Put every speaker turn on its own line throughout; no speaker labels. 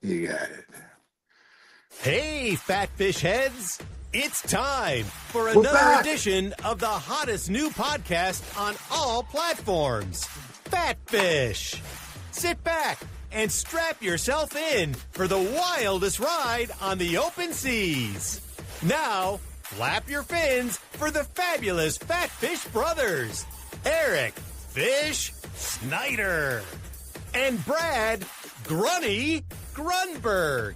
You got it.
Hey, Fatfish heads! It's time for another edition of the hottest new podcast on all platforms, Fatfish. Sit back and strap yourself in for the wildest ride on the open seas. Now, flap your fins for the fabulous Fatfish brothers, Eric Fish Snyder and Brad Grunny Grunberg,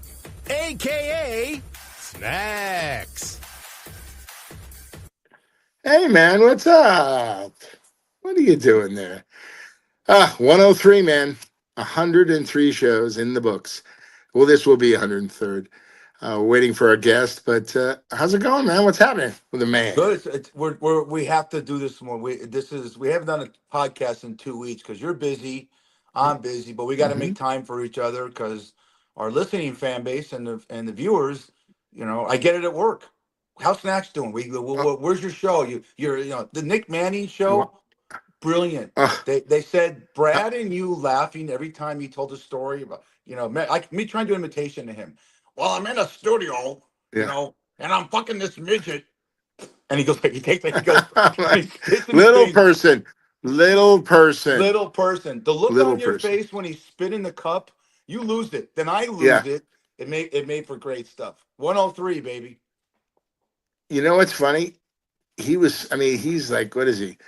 a.k.a. Snacks.
Hey, man, what's up? What are you doing there? 103, man. 103 shows in the books. Well, this will be 103rd. Waiting for our guest, but how's it going, man? What's happening with the man?
Good. We have to do this more. We haven't done a podcast in 2 weeks because you're busy, I'm busy, but we got to make time for each other because our listening fan base and the viewers, I get it at work. How's Snacks doing? Where's your show? You're the Nick Manning show. Brilliant. They said Brad and you laughing every time he told a story about me trying to do imitation to him. Well, I'm in a studio, and I'm fucking this midget. And he goes, he takes it, he goes,
little person. The
look on your face when he spit in the cup, you lose it. Then I lose it. It made for great stuff. 103, baby.
You know what's funny? He's like, what is he?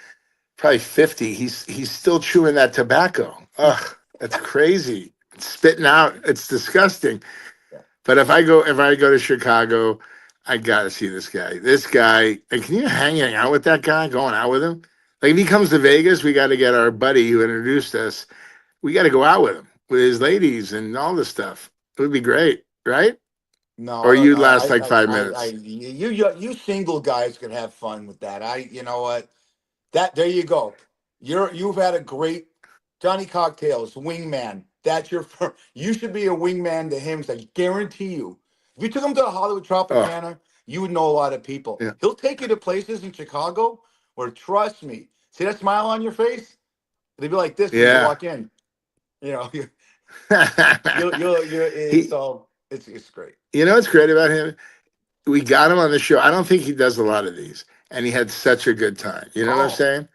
Probably 50. He's still chewing that tobacco. Ugh, that's crazy. It's spitting out. It's disgusting. But if I go to Chicago, I gotta see this guy. And can you hanging out with that guy? Going out with him? Like if he comes to Vegas, we got to get our buddy who introduced us. We got to go out with him, with his ladies and all this stuff. It would be great, right?
No,
or you'd last like 5 minutes.
You single guys can have fun with that. You know what? There you go. You've had a great Johnny Cocktails wingman. You should be a wingman to him. I guarantee you. If you took him to the Hollywood Tropicana, you would know a lot of people. Yeah. He'll take you to places in Chicago where, trust me, see that smile on your face? They'd be like this when you walk in. It's great.
You know what's great about him? We got him on the show. I don't think he does a lot of these, and he had such a good time. You know what I'm saying?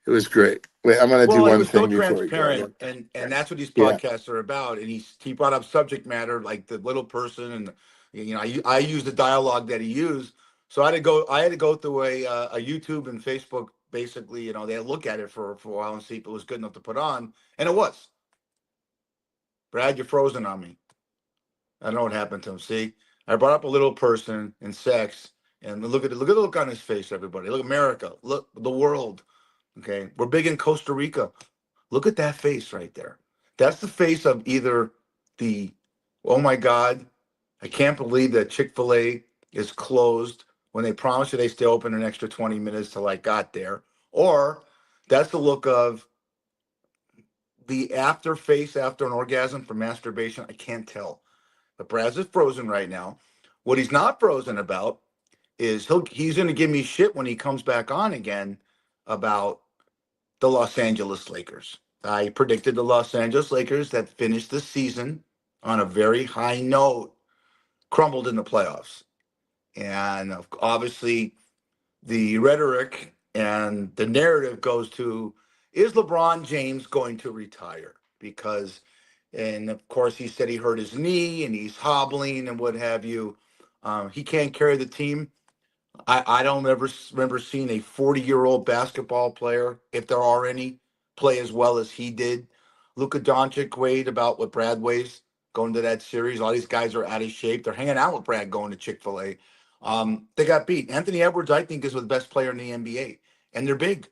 It was great. Wait, I'm going to do one thing before we go.
And that's what these podcasts are about. And he brought up subject matter like the little person, and I used the dialogue that he used. So I had to go through a YouTube and Facebook. Basically, they look at it for a while and see if it was good enough to put on, and it was. Brad, you're frozen on me. I don't know what happened to him. See, I brought up a little person in sex, and look at the look on his face, everybody. Look, America. Look, the world. Okay, we're big in Costa Rica. Look at that face right there. That's the face of either the, oh my God, I can't believe that Chick-fil-A is closed when they promised you they stay open an extra 20 minutes till I got there. Or that's the look of the after face after an orgasm from masturbation. I can't tell. But Braz is frozen right now. What he's not frozen about is he's going to give me shit when he comes back on again about the Los Angeles Lakers. I predicted the Los Angeles Lakers that finished the season on a very high note, crumbled in the playoffs. And obviously the rhetoric and the narrative goes to, is LeBron James going to retire? And of course he said he hurt his knee and he's hobbling and what have you. He can't carry the team. I don't ever remember seeing a 40-year-old basketball player, if there are any, play as well as he did. Luka Doncic weighed about what Brad weighs going to that series. All these guys are out of shape. They're hanging out with Brad going to Chick-fil-A. They got beat. Anthony Edwards, I think, is the best player in the NBA. And they're big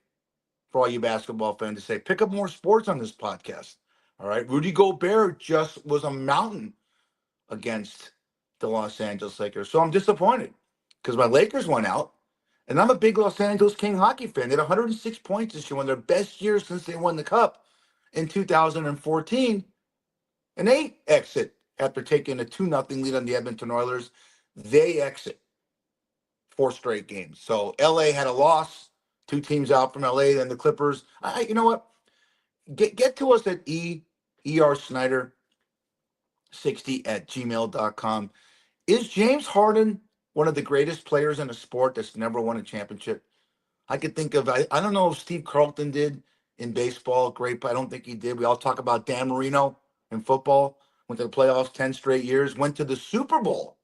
for all you basketball fans to say, pick up more sports on this podcast. All right. Rudy Gobert just was a mountain against the Los Angeles Lakers. So I'm disappointed because my Lakers went out, and I'm a big Los Angeles King hockey fan. They had 106 points this year, one of their best years since they won the Cup in 2014. And they exit after taking a 2-0 lead on the Edmonton Oilers. They exit 4 straight games. So LA had a loss, 2 teams out from LA, then the Clippers. You know what? Get to us at ER Snyder 60@gmail.com. Is James Harden one of the greatest players in a sport that's never won a championship? I could think of, I don't know if Steve Carlton did in baseball, great, but I don't think he did. We all talk about Dan Marino in football, went to the playoffs 10 straight years, went to the Super Bowl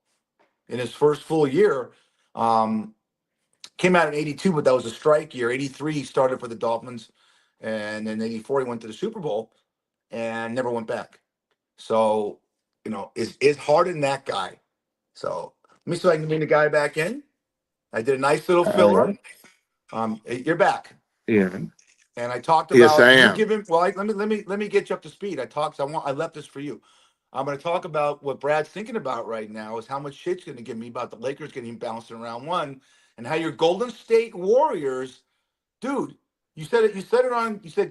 in his first full year. Came out in 82, but that was a strike year. 83, he started for the Dolphins. And then 84, he went to the Super Bowl and never went back. So, is Harden that guy? So let me see if I can bring the guy back in. I did a nice little filler. You're back.
Yeah.
And I talked
Yes,
about
I
you
am.
giving. Well, let me get you up to speed. I left this for you. I'm going to talk about what Brad's thinking about right now is how much shit's going to give me about the Lakers getting bounced in round one, and how your Golden State Warriors, dude. You said it. You said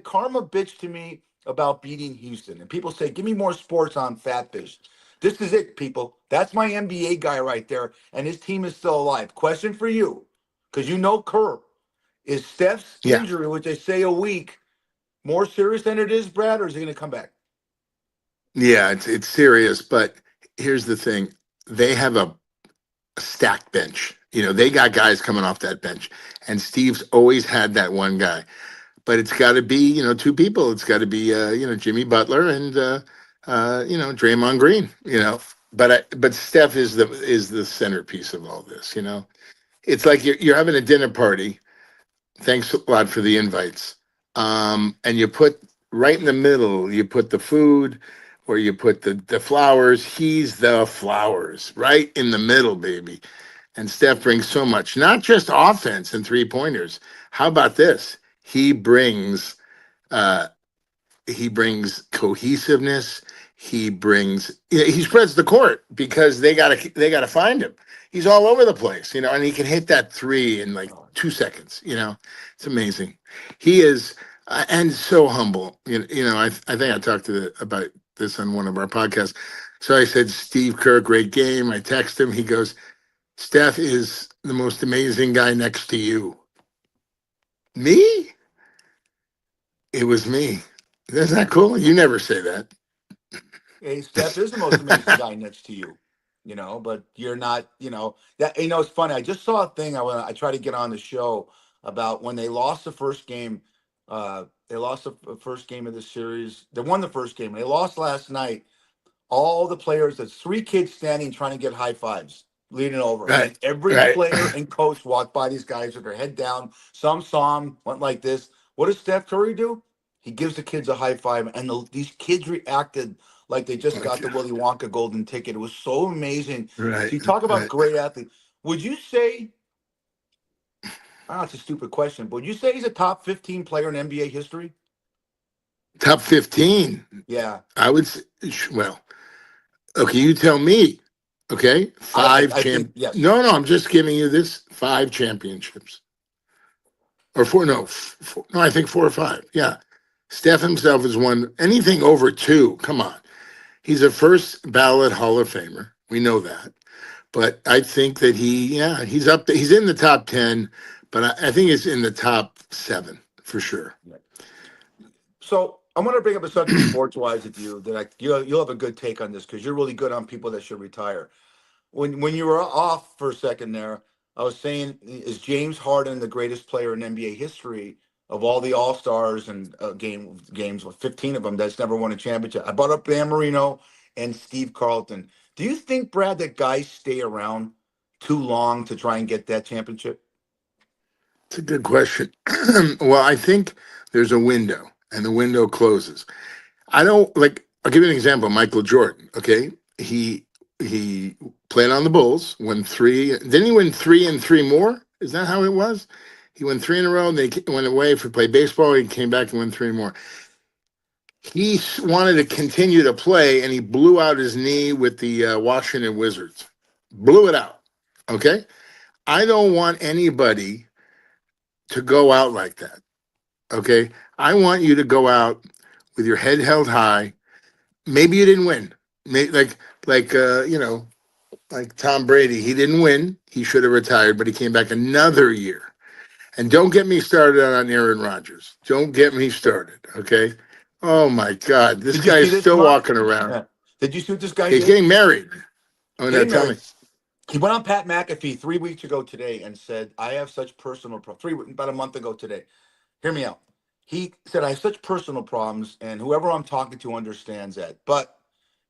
karma bitch to me about beating Houston, and people say, give me more sports on Fat Fish. This is it, people. That's my NBA guy right there, and his team is still alive. Question for you, because you know Kerr. Is Steph's
Yeah.
injury, which they say a week, more serious than it is, Brad, or is he going to come back?
Yeah, it's serious, but here's the thing. They have a stacked bench. They got guys coming off that bench. And Steve's always had that one guy. But it's got to be, two people. It's got to be, Jimmy Butler and, Draymond Green, But Steph is the centerpiece of all this, It's like you're having a dinner party. Thanks a lot for the invites. And you put right in the middle, you put the food or you put the flowers. He's the flowers right in the middle, baby. And Steph brings so much, not just offense and 3-pointers. How about this? Uh, he brings cohesiveness. He spreads the court because they gotta find him. He's all over the place, and he can hit that three in like 2 seconds. It's amazing. He is, and so humble. I think I talked about this on one of our podcasts. So I said, Steve Kerr, great game. I text him. He goes, Steph is the most amazing guy next to you. Me? It was me. Isn't that cool? You never say that.
Hey, Steph is the most amazing guy next to you, but you're not, that, it's funny. I just saw a thing. I tried to get on the show about when they lost the first game. They lost the first game of the series. They won the first game. They lost last night. All the players, there's 3 kids standing trying to get high fives, leading over.
Right.
And every
Right.
player and coach walked by these guys with their head down. Some saw him, went like this. What does Steph Curry do? He gives the kids a high five, and these kids reacted like they just got the Willy Wonka golden ticket. It was so amazing.
Right.
So you talk about
Right.
great athlete. Would you say, I don't know, it's a stupid question, but would you say he's a top 15 player in NBA history?
Top 15.
Yeah.
I would say, well, okay, you tell me. Okay.
I think, yes.
No, I'm just giving you this 5 championships. Or 4, no, 4, no, I think 4 or 5. Yeah. Steph himself has won anything over 2. Come on. He's a first ballot Hall of Famer. We know that. But I think that he's up there. He's in the top 10, but I think it's in the top 7 for sure.
So I'm going to bring up a subject sports-wise with you that you'll have a good take on this because you're really good on people that should retire. When you were off for a second there, I was saying, is James Harden the greatest player in NBA history of all the All-Stars and games with 15 of them that's never won a championship? I brought up Dan Marino and Steve Carlton. Do you think, Brad, that guys stay around too long to try and get that championship?
It's a good question. Well, I think there's a window, and the window closes. I'll give you an example. Michael Jordan, okay? He played on the Bulls, won 3. Didn't he win 3 and 3 more? Is that how it was? He won 3 in a row, and they went away for play baseball. He came back and won 3 more. He wanted to continue to play, and he blew out his knee with the Washington Wizards. Blew it out, okay? I don't want anybody to go out like that, okay? I want you to go out with your head held high. Maybe you didn't win. Like Tom Brady, he didn't win. He should have retired, but he came back another year. And don't get me started on Aaron Rodgers. Don't get me started, okay? Oh my God, this guy is still walking around.
Yeah. Did you see what this guy
He's
did?
getting married. Oh, no,
Getting
tell
married.
me.
He went on Pat McAfee 3 weeks ago today and said, "I have such personal about a month ago today. Hear me out." He said, "I have such personal problems, and whoever I'm talking to understands that. But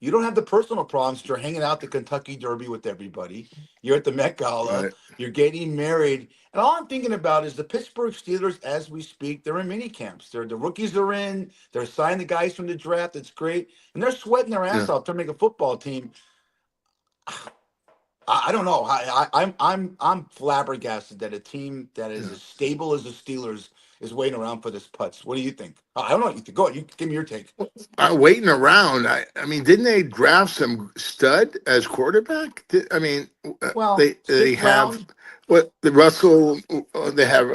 you don't have the personal problems. You're hanging out the Kentucky Derby with everybody. You're at the Met Gala.
Right.
You're getting married. And all I'm thinking about is the Pittsburgh Steelers, as we speak, they're in mini camps. The rookies are in. They're signing the guys from the draft. It's great. And they're sweating their ass
Yeah.
off to make a football team. I don't know. I'm flabbergasted that a team that is
Yeah.
as stable as the Steelers is waiting around for this putz. What do you think? I don't know what you think. Go ahead. You give me your take.
Waiting around. I mean, didn't they draft some stud as quarterback? I mean,
Well,
they
sixth
have
round.
what the Russell. They have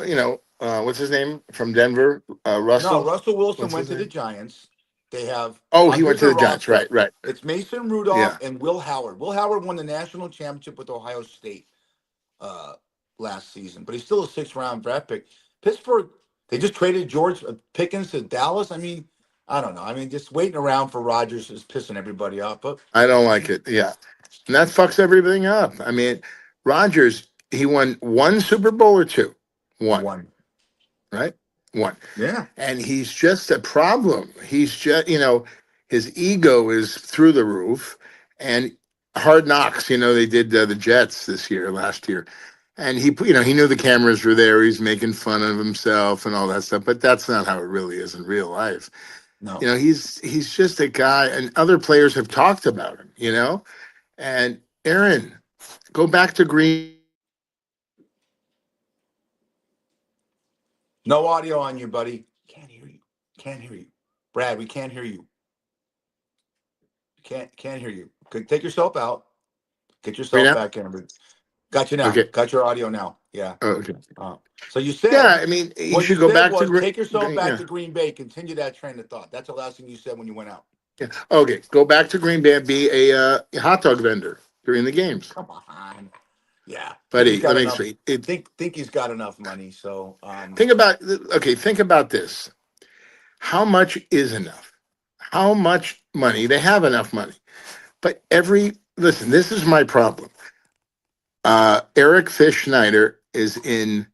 what's his name from Denver?
No,
Russell.
Russell Wilson
What's
went
his
to the
name?
Giants. They have
Oh, he
under
went to
their
the Giants.
roster.
Right. Right.
It's Mason
Yeah.
Rudolph and Will Howard. Will Howard won the national championship with Ohio State uh, last season, but he's still a sixth-round draft pick. Pittsburgh, they just traded George Pickens to Dallas. I mean, I don't know. I mean, just waiting around for Rodgers is pissing everybody off. But
I don't like it. Yeah, and that fucks everything up. I mean, Rodgers. He won one Super Bowl or two. One.
one,
Right. One.
yeah,
And he's just a problem. He's just, his ego is through the roof. And Hard Knocks, they did the Jets last year. And he knew the cameras were there. He's making fun of himself and all that stuff. But that's not how it really is in real life.
no,
He's just a guy, and other players have talked about him. And Aaron, go back to Green.
no audio on you, buddy. Can't hear you. Can't hear you, Brad. We can't hear you. Can't hear you. Take yourself out. Get
Right
yourself
now?
back in. Got you now.
Okay.
Got your audio now. Yeah.
Oh, okay.
So you said,
Yeah, I mean, he
what
should
you
go
said
back to
was
Green.
take yourself back
Yeah.
to Green Bay. Continue that train of thought. That's the last thing you said when you went out.
Yeah. Okay, go back to Green Bay and be a hot dog vendor during the games.
Come on. Yeah.
Buddy, let me explain.
Think he's got enough money. So
Think about this. How much is enough? How much money? They have enough money. But listen, this is my problem. Eric Fish Schneider is in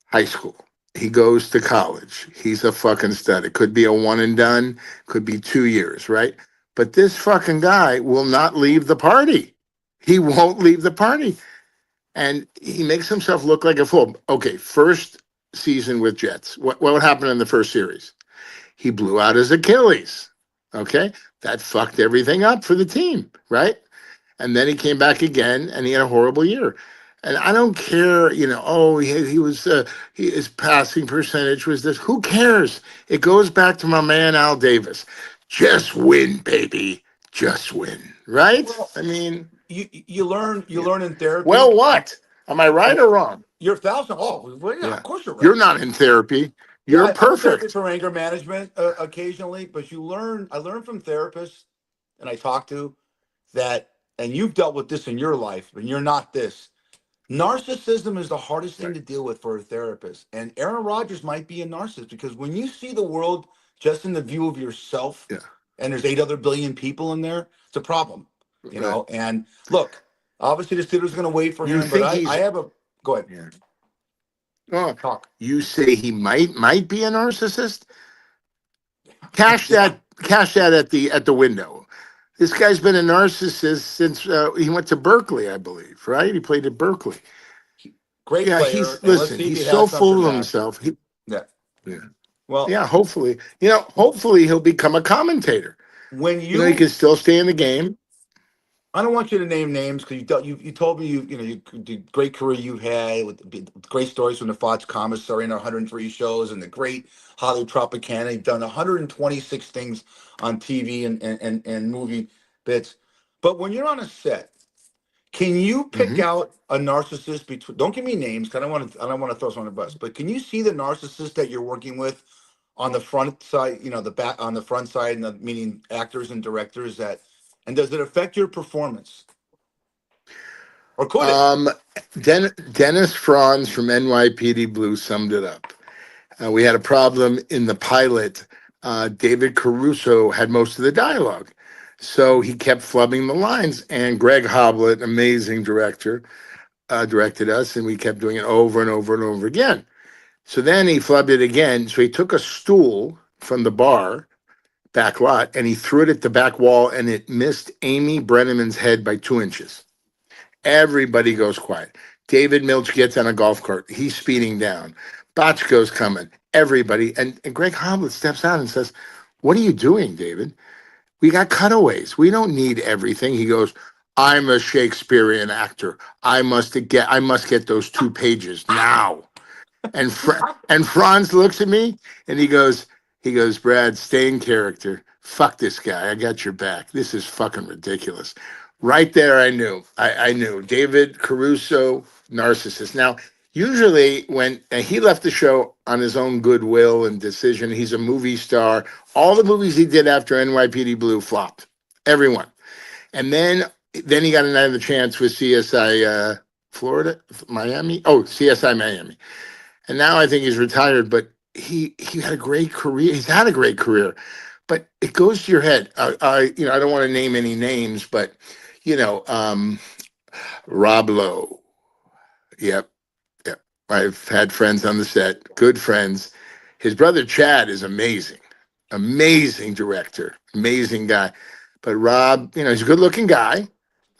high school. He goes to college. He's a fucking stud. It could be a one and done, could be 2 years, right? But this fucking guy will not leave the party. He won't leave the party. And he makes himself look like a fool. Okay, first season with Jets. What happened in the first series? He blew out his Achilles. Okay, that fucked everything up for the team, right? And then he came back again, and he had a horrible year. And I don't care, his passing percentage was this. Who cares? It goes back to my man Al Davis. Just win, baby. Just win, right?
Well,
I mean,
you learn in therapy.
well, what? Am I right or wrong?
You're 1,000. Oh, well, yeah, of course you're right.
You're not in therapy. You're
I'm in therapy
perfect.
for anger management occasionally, but I learn from therapists, and I talk to that, and you've dealt with this in your life, and you're not this. Narcissism is the hardest thing to deal with for a therapist. And Aaron Rodgers might be a narcissist because when you see the world just in the view of yourself,
Yeah.
and there's 8 other billion people in there, it's a problem. And look, obviously the Steelers are going to wait for him, but I have a go ahead.
Yeah. Oh,
Talk.
you say he might be a narcissist? Cash that at the window. This guy's been a narcissist since he went to Berkeley, I believe, right? He played at Berkeley.
Great
Yeah,
player.
he's so full of himself.
Yeah.
Well, yeah, hopefully he'll become a commentator.
When
he can still stay in the game.
I don't want you to name names because you told me the great career you've had with great stories from the Fox Commissary and 103 shows and the great Hollywood Tropicana. You've done 126 things on TV and movie bits. But when you're on a set, can you pick out a narcissist don't give me names because I don't want to throw someone on the bus, but can you see the narcissist that you're working with on the front side, the back on the front side, and meaning actors and directors and does it affect your performance? Or could
it? Dennis Franz from NYPD Blue summed it up. We had a problem in the pilot. David Caruso had most of the dialogue. So he kept flubbing the lines. And Greg Hoblet, amazing director, directed us, and we kept doing it over and over and over again. So then he flubbed it again. So he took a stool from the bar back lot and he threw it at the back wall, and it missed Amy Brenneman's head by 2 inches. Everybody goes quiet. David Milch gets on a golf cart. He's speeding down. Botchko's coming. Everybody. And Greg Hoblet steps out and says, "What are you doing, David? We got cutaways. We don't need everything." He goes, "I'm a Shakespearean actor. I must get those 2 pages now." And Franz looks at me and he goes, "Brad, stay in character. Fuck this guy. I got your back. This is fucking ridiculous." Right there, I knew. I knew. David Caruso, narcissist. Now, usually when he left the show on his own goodwill and decision, he's a movie star. All the movies he did after NYPD Blue flopped. Everyone. And then he got another chance with CSI Florida, Miami. Oh, CSI Miami. And now I think he's retired, but he had a great career. He's had a great career, but it goes to your head. I don't want to name any names, but Rob Lowe. Yep. I've had friends on the set, good friends. His brother Chad is amazing director, amazing guy. But Rob, he's a good-looking guy.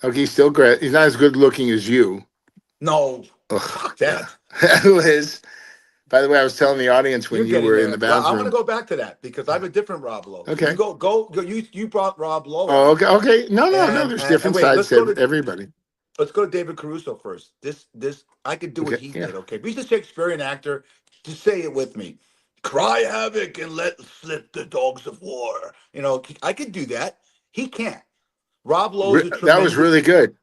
Okay, he's still great. He's not as good-looking as you.
No.
Ugh,
That.
Liz. By the way, I was telling the audience when you were in the bathroom.
Well, I want to go back to that because I have a different Rob Lowe.
Okay.
You go. You brought Rob Lowe.
Oh, okay. No. There's different sides to everybody.
Let's go to David Caruso first. This I could do what he did. Okay, if he's a Shakespearean actor, just say it with me. Cry havoc and let slip the dogs of war. I could do that. He can't. Rob Lowe's a tremendous.
That was really good.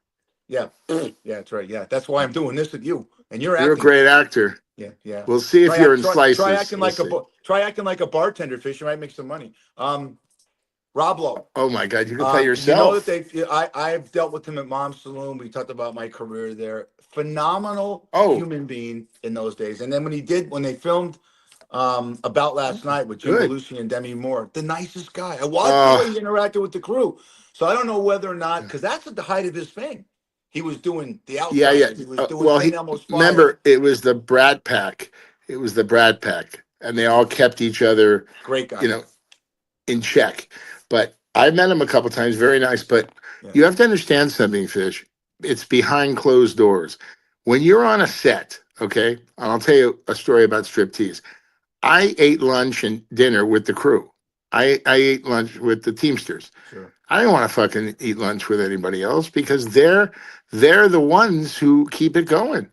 Yeah, that's right. Yeah, that's why I'm doing this with you. And you're
a great actor.
Yeah.
We'll see if you're in slices.
Try acting like a bartender, Fish. You might make some money. Rob Lowe.
Oh my God, you can play yourself.
I've dealt with him at Mom's Saloon. We talked about my career there. Phenomenal human being in those days. And then when they filmed About Last Night with Jim Belushi and Demi Moore, the nicest guy. I watched the way he interacted with the crew. So I don't know whether or not, because that's at the height of his fame. He was doing the outside.
Yeah.
He was doing
remember, it was the Brat Pack. And they all kept each other,
great guy,
in check. But I met him a couple times. Very nice. But you have to understand something, Fish. It's behind closed doors. When you're on a set, okay, and I'll tell you a story about striptease. I ate lunch and dinner with the crew. I ate lunch with the Teamsters.
Sure.
I don't want to fucking eat lunch with anybody else because they're the ones who keep it going.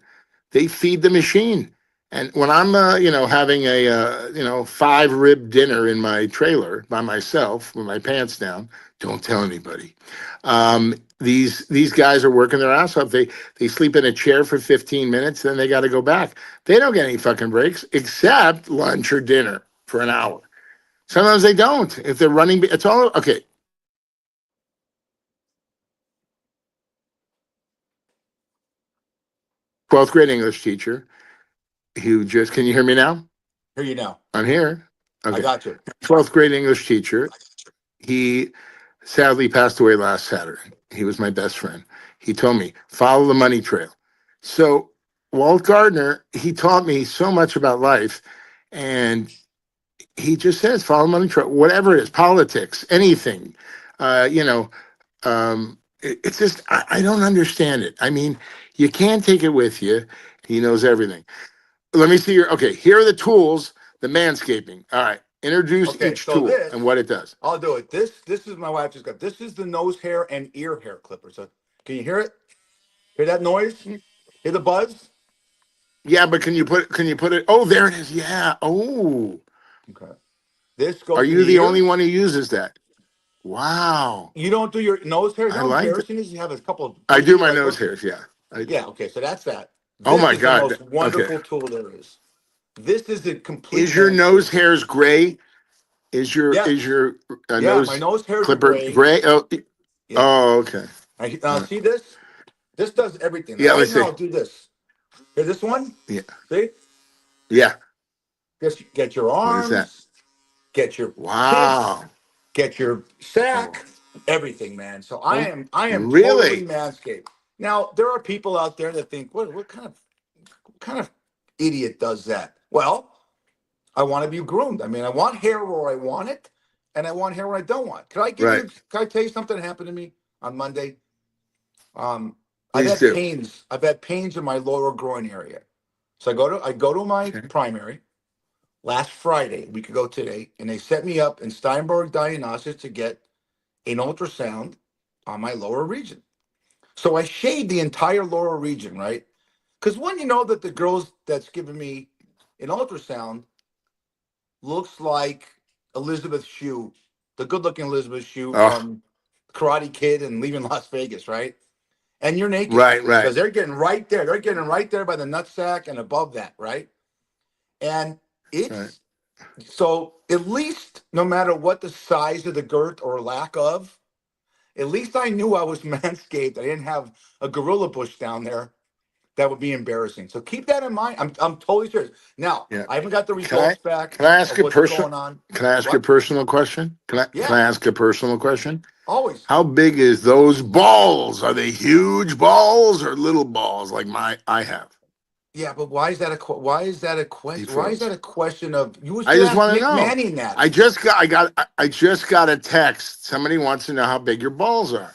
They feed the machine. And when I'm, having a, 5-rib dinner in my trailer by myself with my pants down, don't tell anybody. These guys are working their ass off. They sleep in a chair for 15 minutes, then they got to go back. They don't get any fucking breaks except lunch or dinner for an hour. Sometimes they don't. If they're running, it's all okay. 12th grade English teacher who can you hear me now?
Hear you now.
I'm here. Okay.
I got you.
12th grade English teacher. He sadly passed away last Saturday. He was my best friend. He told me, follow the money trail. So Walt Gardner, he taught me so much about life. And he just says, follow the money trail, whatever it is, politics, anything. It's just, I don't understand it. I mean, you can't take it with you. He knows everything. Let me see here are the tools, the manscaping. All right. Introduce each tool and what it does.
I'll do it. This is my wife just got. This is the nose hair and ear hair clipper. So can you hear it? Hear that noise? Hear the buzz?
Yeah, but can you put it? Oh, there it is. Yeah. Oh.
Okay. This goes.
Are you the only one who uses that? Wow.
You don't do your nose hairs?
I like it.
You have a couple of.
I do my nose hairs. Yeah.
Yeah. Okay. So that's that.
Oh my God.
The most wonderful tool there is. This is a complete.
Is your nose hairs gray? Is your nose?
My nose hairs
clipper
are
gray? Oh. Yeah. Oh, okay.
See this? This does everything.
Yeah. Let's see.
I'll do this. Hear this one?
Yeah.
See?
Yeah.
Get your arms.
What is that?
Get your
wow.
Tits, get your sack. everything, man. So
Oh,
I am totally
really?
manscaped. Now there are people out there that think, what kind of idiot does that? Well, I want to be groomed. I mean, I want hair where I want it, and I want hair where I don't want.
Right.
Can I tell you something that happened to me on Monday? I've
Please
had
do.
pains. I've had pains in my lower groin area. So I go to my
Okay.
primary last Friday, a week ago today, and they set me up in Steinberg Diagnostics to get an ultrasound on my lower region. So I shaved the entire lower region, right? Because when you know that the girls that's giving me an ultrasound looks like Elizabeth Shue, the good-looking Elizabeth Shue
Oh,
from Karate Kid and Leaving Las Vegas, right? And you're naked
right, right.
because they're getting right there. They're getting right there by the nutsack and above that, right? And
Right.
it's so at least no matter what the size of the girth or lack of, at least I knew I was manscaped. I didn't have a gorilla bush down there that would be embarrassing. So keep that in mind. I'm totally serious. Now,
Yeah.
I haven't got the
Can I
results back
can I ask
of
a
what's
personal
going on.
can I ask a
What?
personal question? Can
Yeah,
I ask a personal question?
always.
How big is those balls? Are they huge balls or little balls like I have?
Yeah, but why is that why is that a
He
question? Why is that
froze.
a question of you
I
should
just
ask
want to
Mick
know.
Manning that?
I just got a text. Somebody wants to know how big your balls are.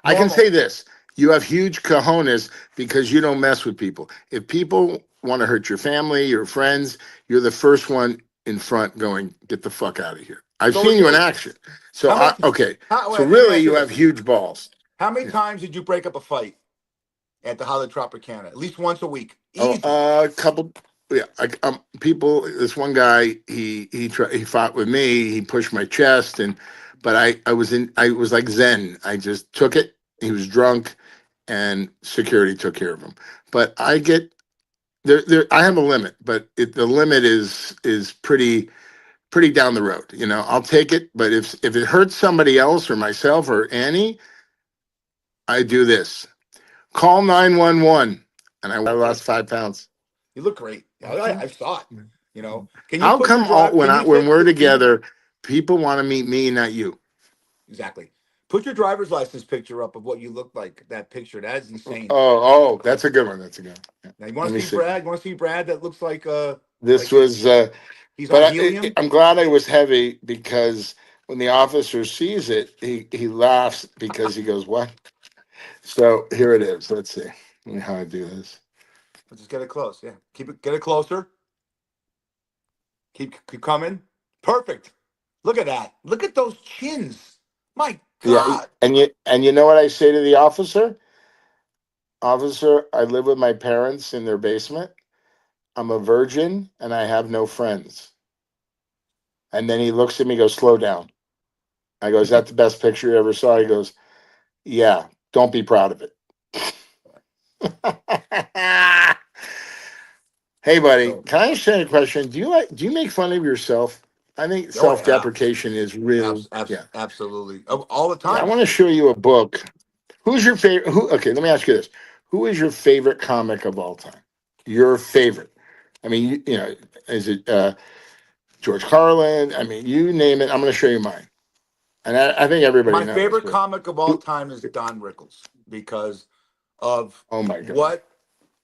I can say
Normal.
this. You have huge cojones because you don't mess with people. If people want to hurt your family, your friends, you're the first one in front going, get the fuck out of here. I've
So are
seen you in
you.
action. So
How many
okay. So
wait, let me
really
ask you
you have
this.
huge balls.
How many
Yeah.
times did you break up a fight at the Hollywood Tropicana? At least once a week.
Oh,
Easy.
a couple. Yeah, people. This one guy, he fought with me. He pushed my chest, but I was like Zen. I just took it. He was drunk, and security took care of him. But I get there. I have a limit, but the limit is pretty down the road. You know, I'll take it. But if it hurts somebody else or myself or Annie, I do this. Call 911, and I
Okay.
lost 5 pounds.
You look great.
Okay.
I saw it. Can you
How
put your
come
drive? Can you
when
put
we're
can you
together, people want to meet me, not you?
exactly put your driver's license picture up of what you look like? That picture. That is insane.
That's a good one. That's a good one. Yeah.
Now you want
Let
to
me
see
see.
Brad? You want to see Brad? That looks
This
like his
was,
he's on
but
helium.
I'm glad I was heavy because when the officer sees it, he laughs because he goes, "What?" So here it is. Let's see. Let me how I do this.
Let's just get it close. Yeah, get it closer. Keep coming. Perfect. Look at that. Look at those chins. My
Yeah,
God.
and you know what I say to the officer? Officer, I live with my parents in their basement. I'm a virgin and I have no friends. And then he looks at me, goes, "Slow down." I go, "Is that the best picture you ever saw?" He goes, "Yeah, don't be proud of it." Hey, buddy,
So,
can I ask you a question? Do you make fun of yourself? I think
oh yeah,
self-deprecation is really, yeah.
absolutely. All the
Yeah, I
time.
want to show you a book. Who's your favorite? Okay, let me ask you this. Who is your favorite comic of all time? Your favorite. I mean, is it George Carlin? I mean, you name it. I'm going to show you mine. And I think everybody
My
knows,
favorite
but
comic of all
who,
time is Don Rickles because of
oh my God.
what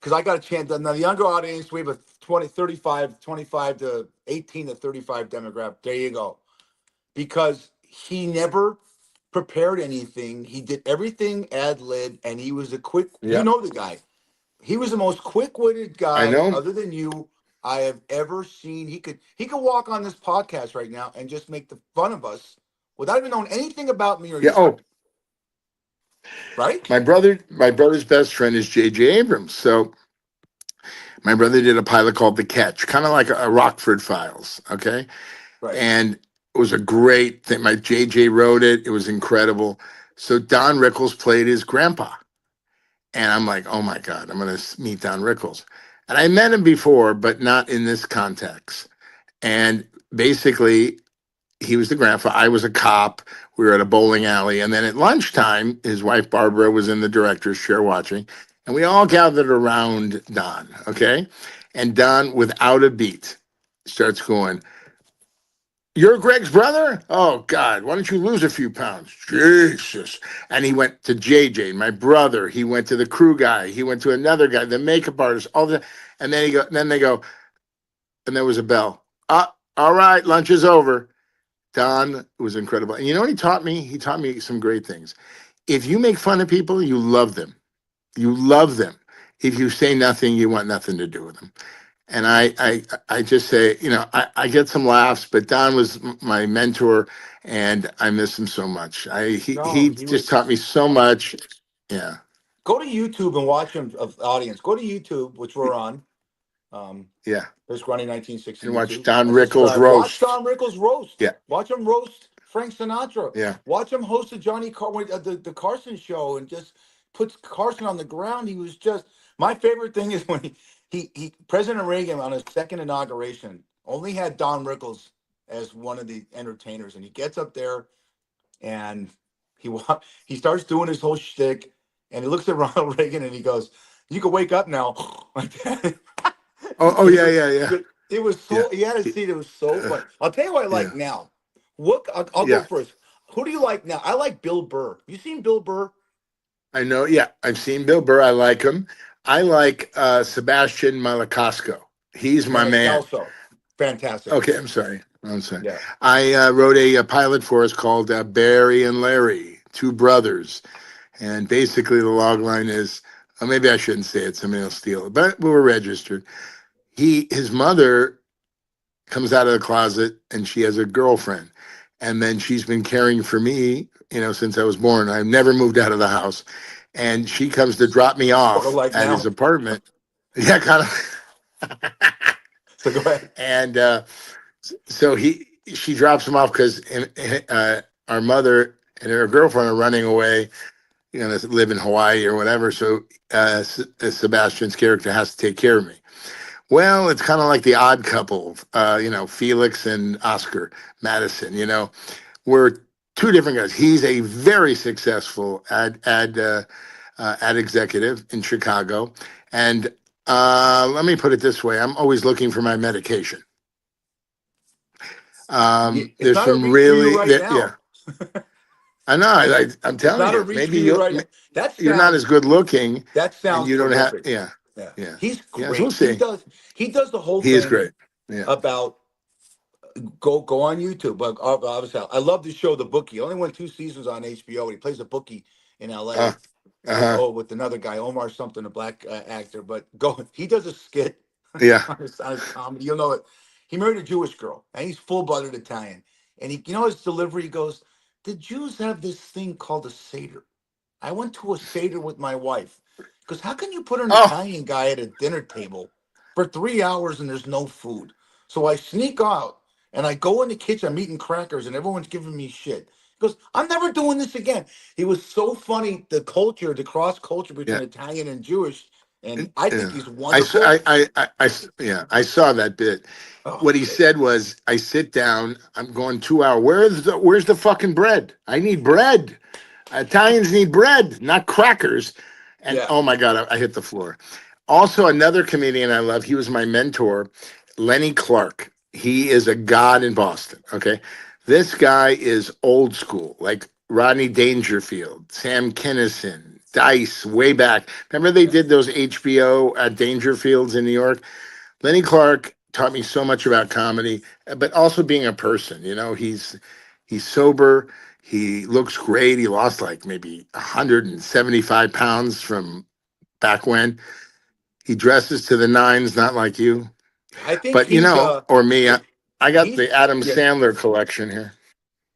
because I got a chance. Now, the younger audience, we have a 20, 35, 25 to 18 to 35 demographic. There you go. Because he never prepared anything. He did everything ad lib, and he was you
Yeah,
know the guy. He was the most quick witted
I
guy,
know.
other than you, I have ever seen. He could walk on this podcast right now and just make the fun of us without even knowing anything about me or
Yeah.
you,
Oh,
right?
my brother's best friend is J.J. Abrams. So my brother did a pilot called The Catch, kind of like a Rockford Files. Okay.
Right.
And it was a great thing. My JJ wrote it. It was incredible. So Don Rickles played his grandpa. And I'm like, oh my God, I'm going to meet Don Rickles. And I met him before, but not in this context. And basically, he was the grandpa. I was a cop. We were at a bowling alley. And then at lunchtime, his wife Barbara was in the director's chair watching. And we all gathered around Don. Okay. And Don, without a beat, starts going, You're Greg's brother? Oh God, why don't you lose a few pounds? Jesus. And he went to JJ, my brother. He went to the crew guy. He went to another guy, the makeup artist, all the and then they go, and there was a bell. All right, lunch is over. Don was incredible. And you know what he taught me? He taught me some great things. If you make fun of people, you love them. You love them. If you say nothing, you want nothing to do with them. And I just say, I get some laughs, but Don was my mentor, and I miss him so much. He
No, he
just taught
was.
me so much. Yeah,
Go to YouTube and watch him. Of audience, go to YouTube, which we're on. Um,
yeah.
Chris Grundy 1960
And watch
YouTube.
Don
And
Rickles
subscribe. Watch
roast.
Don Rickles roast.
Yeah,
Watch him roast Frank Sinatra.
yeah.
Watch him host the the Carson show and just puts Carson on the ground. He was just my favorite thing is when he President Reagan on his second inauguration only had Don Rickles as one of the entertainers, and he gets up there and he starts doing his whole shtick, and he looks at Ronald Reagan and he goes, "You can wake up now," like that.
Oh
It
yeah,
was
yeah, yeah,
it was
yeah,
so he had a seat. It was so funny. I'll tell you what I
yeah,
like now. What I'll go
yeah.
first. Who do you like now? I like Bill Burr. You seen Bill Burr?
I know. Yeah, I've seen Bill Burr. I like him. I like Sebastian Maniscalco. He's my man.
Maniscalco. Fantastic.
Okay, I'm sorry. I'm sorry.
Yeah.
I wrote a pilot for us called Barry and Larry, two brothers, and basically the log line is, maybe I shouldn't say it. Somebody will steal it, but we were registered. His mother comes out of the closet and she has a girlfriend, and then she's been caring for me, since I was born. I've never moved out of the house, and she comes to drop me
Sort of
off
like
at his
now.
apartment. Yeah, kind of.
So go ahead.
And so she drops him off because our mother and her girlfriend are running away, to live in Hawaii or whatever. So Sebastian's character has to take care of me. Well, it's kind of like the odd couple, Felix and Oscar Madison. We're two different guys. He's a very successful ad executive in Chicago, and let me put it this way: I'm always looking for my medication.
It's
There's
not a
some
reach for you
really,
right
yeah.
now.
I know. I'm
It's
telling
not a
you,
reach for
maybe
you right now.
you're not as good looking,
That
and
sounds
you don't have.
terrific.
Yeah,
Yeah.
yeah,
He's
yes. We'll
great.
see.
He does the whole
He is
thing
great. Yeah.
about go on YouTube. But obviously, I love the show The Bookie. Only went 2 seasons on HBO. He plays a bookie in
Uh
L.A.
huh.
With another guy, Omar something, a black actor. But go, he does a skit
Yeah.
on his comedy. You'll know it. He married a Jewish girl, and he's full-blooded Italian. And his delivery. He goes, "The Jews have this thing called a seder. I went to a seder with my wife. Because how can you put an
Oh,
Italian guy at a dinner table for 3 hours and there's no food? So I sneak out and I go in the kitchen. I'm eating crackers and everyone's giving me shit. He goes, I'm never doing this again. He was so funny. The cross culture
yeah.
between Italian and Jewish. And I think
Yeah.
he's wonderful.
Yeah, I saw that bit.
Oh,
What he said was, I sit down, I'm going 2 hours. Where's the fucking bread? I need bread. Italians need bread, not crackers. And
yeah.
oh my God, I hit the floor. Also, another comedian I love, he was my mentor, Lenny Clark. He is a god in Boston. Okay. This guy is old school, like Rodney Dangerfield, Sam Kinison, Dice, way back. Remember they did those HBO Dangerfields in New York? Lenny Clark taught me so much about comedy, but also being a person. He's sober. He looks great. He lost like maybe 175 pounds from back when. He dresses to the nines, not like you,
I think
but
he's
or me. I got
he's
the Adam
yeah.
Sandler collection here.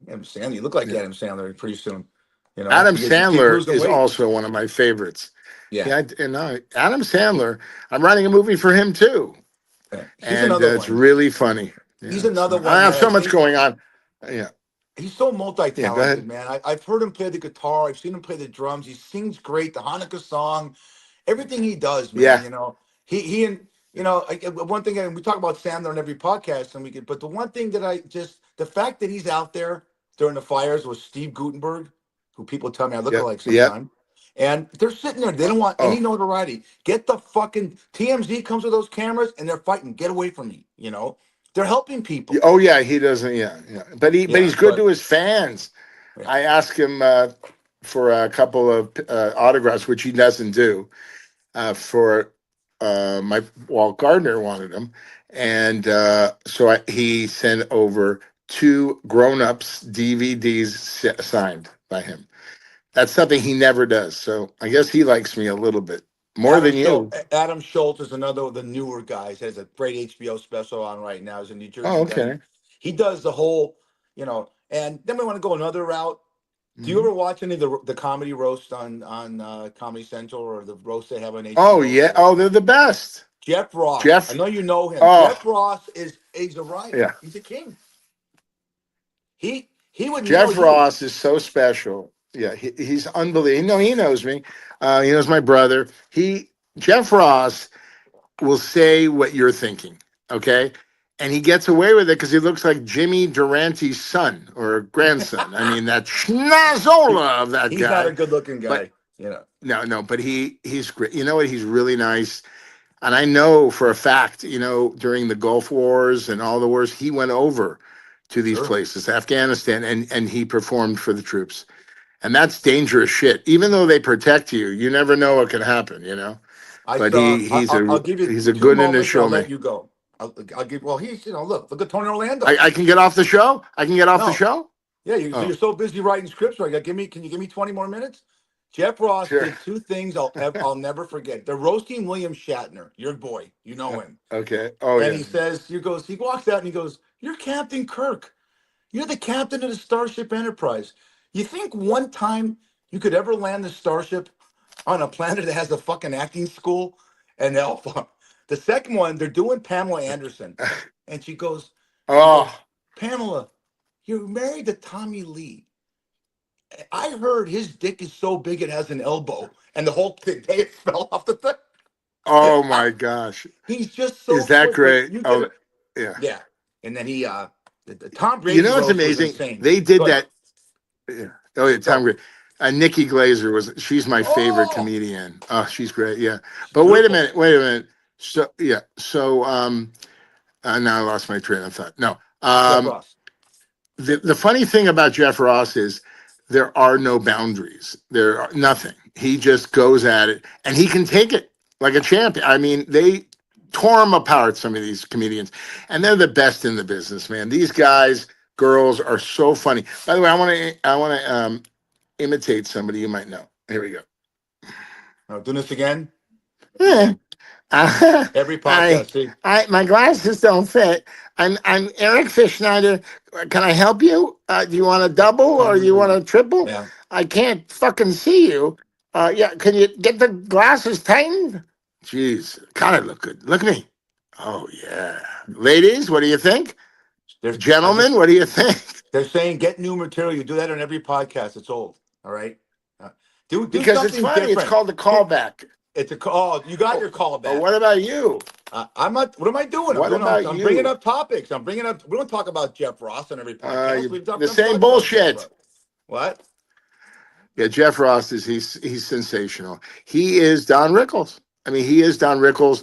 Adam Sandler. You look like
Yeah.
Adam Sandler pretty soon.
Adam
You keep
Sandler
losing
is
weight.
also one of my favorites.
Yeah.
Yeah, and Adam Sandler. I'm writing a movie for him too,
He's
and
another
it's
one.
really funny.
He's
Yeah,
another
so I
one
have
that I
so much
think
going on. Yeah,
he's so
yeah. Go
multi-talented,
ahead.
man. I've heard him play the guitar. I've seen him play the drums. He sings great. The Hanukkah song, everything he does, man.
Yeah,
He and one thing, and we talk about Sandler on every podcast, and but the one thing that the fact that he's out there during the fires with Steve Gutenberg, who people tell me I look
yep,
alike
yep.
sometimes. And they're sitting there. They don't want any
Oh,
notoriety. Get the fucking TMZ comes with those cameras and they're fighting. Get away from me. They're helping people.
Oh yeah, he doesn't. Yeah, yeah. But he's good to his fans.
Yeah.
I asked him for a couple of autographs, which he doesn't do. For my Walt Gardner wanted them, and so he sent over 2 grown-ups DVDs signed by him. That's something he never does. So I guess he likes me a little bit more than you.
Adam Schultz is another of the newer guys. Has a great HBO special on right now. He's a New Jersey
Oh,
guy.
okay.
He does the whole, and then we want to go another route. Do you ever watch any of the comedy roast on Comedy Central or the roast they have on HBO?
Oh yeah. Oh, they're the best.
Jeff Ross. I know you know him.
Oh.
Jeff Ross he's a riot.
Yeah.
He's a king. He would.
Jeff Ross is so special. Yeah, he's unbelievable. He knows me. He knows my brother. Jeff Ross will say what you're thinking. Okay. And he gets away with it because he looks like Jimmy Durante's son or grandson. I mean, that schnazola of that guy.
He's not a good-looking guy,
No, but he's great. You know what? He's really nice. And I know for a fact, during the Gulf Wars and all the wars, he went over to these places, Afghanistan, and he performed for the troops. And that's dangerous shit. Even though they protect you, you never know what can happen, But he's a good initial.
I'll let you go. I'll give. Well, look at Tony Orlando.
I can get off the show. I can get off the show.
Yeah, you're so busy writing scripts right now. Can you give me 20 more minutes? Jeff Ross did 2 things I'll never forget. They're roasting William Shatner, your boy. You know him.
Okay. Oh,
and he says, he walks out and he goes, "You're Captain Kirk. You're the captain of the Starship Enterprise. You think one time you could ever land the Starship on a planet that has a fucking acting school?" And the second one, they're doing Pamela Anderson. And she goes, "Pamela, you're married to Tommy Lee. I heard his dick is so big it has an elbow." And the whole thing, it fell off the thing.
Oh my gosh.
He's just so.
Is that great? Yeah.
Yeah. And then he, Tom Brady.
What's amazing? They did that. Yeah. Oh yeah, Tom Brady. Nikki Glazer she's my favorite comedian. Oh, she's great. Yeah. But wait a minute. So yeah. So now I lost my train of thought. No. The funny thing about Jeff Ross is there are no boundaries. There are nothing. He just goes at it and he can take it like a champion. I mean, they tore him apart, some of these comedians, and they're the best in the business, man. These guys, girls are so funny. By the way, I want to imitate somebody you might know. Here we go.
Doing this again?
Yeah.
Every podcast.
My glasses don't fit. I'm Eric Fischneider. Can I help you? Do you want a double or do you want a triple?
Yeah.
I can't fucking see you. Yeah. Can you get the glasses tightened? Jeez, kind of look good. Look at me. Oh yeah, ladies, what do you think? Gentlemen, what do you think?
They're saying get new material. You do that on every podcast. It's old. All right. Do
because it's funny. Different. It's called the callback.
It's a call. You got your callback.
Well, what about you?
I'm not. What am I doing? I'm bringing up topics. We don't talk about Jeff Ross on every podcast.
The same bullshit.
What?
Yeah, Jeff Ross he's sensational. He is Don Rickles. I mean, he is Don Rickles.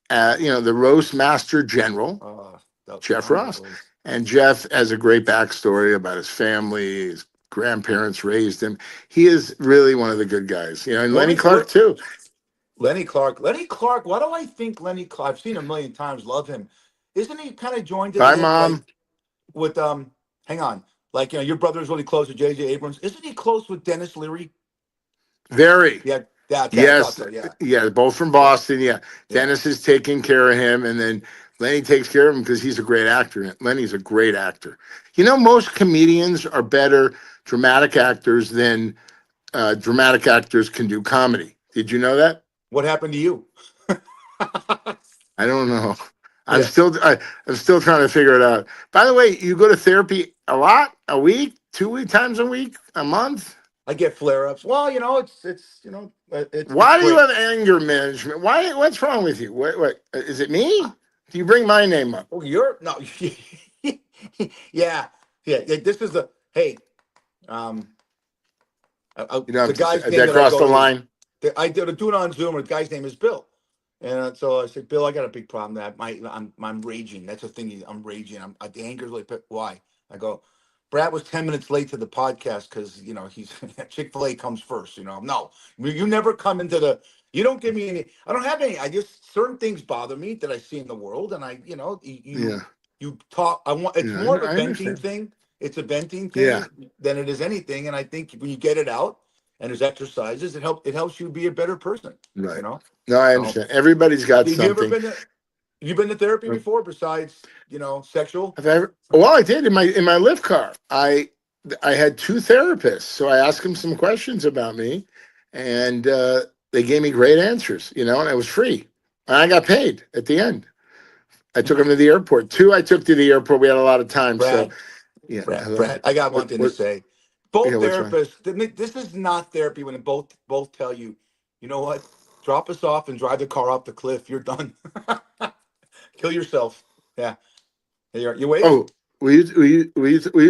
The roast master general, Jeff Ross. And Jeff has a great backstory about his family. His grandparents raised him. He is really one of the good guys. And Lenny Clark too.
Lenny Clark. Why do I think Lenny Clark? I've seen him a million times. Love him. Isn't he kind of joined in?
Bye, Mom.
With hang on. Your brother is really close with J.J. Abrams. Isn't he close with Dennis Leary?
Very.
Yeah.
Yes. Yeah. Both from Boston. Yeah. Dennis is taking care of him, and then Lenny takes care of him because he's a great actor. Lenny's a great actor. Most comedians are better dramatic actors than dramatic actors can do comedy. Did you know that?
What happened to you?
I don't know. I'm still trying to figure it out. By the way, you go to therapy a lot, a week, 2 times a week, a month?
I get flare-ups. Well, it's
why do you have anger management? What's wrong with you? What is it me? Do you bring my name up?
Oh, no. Yeah. This is the hey. The guy's name
that crossed the line.
I did do it on Zoom. The guy's name is Bill. And so I said, Bill, I got a big problem. I'm raging. That's the thing. I'm raging. The anger's like, why? I go, Brad was 10 minutes late to the podcast because, he's Chick-fil-A comes first. No, you never come into you don't give me any. I don't have any. I just, certain things bother me that I see in the world. And
Yeah.
you talk. It's
Yeah.
more of a
I
venting
understand.
thing. It's a venting
Yeah.
thing than it is anything. And I think when you get it out and there's exercises, it helps you be a better person, you
Right.
know?
No, I
So,
understand. Everybody's got
have you ever
something.
been to you been to therapy before besides, sexual?
Have I ever? Well, I did in my lift car. I had two therapists, so I asked them some questions about me, and they gave me great answers. And I was free, and I got paid at the end. I took them to the airport. Two, I took to the airport. We had a lot of time, so
Brad,
yeah. Hello.
Brad, I got one thing to
What?
say.
Yeah.
Both
What's wrong?
therapists, this is not therapy when both tell you, you know what? Drop us off and drive the car off the cliff. You're done. Kill yourself. Yeah. You wave?
Oh, were you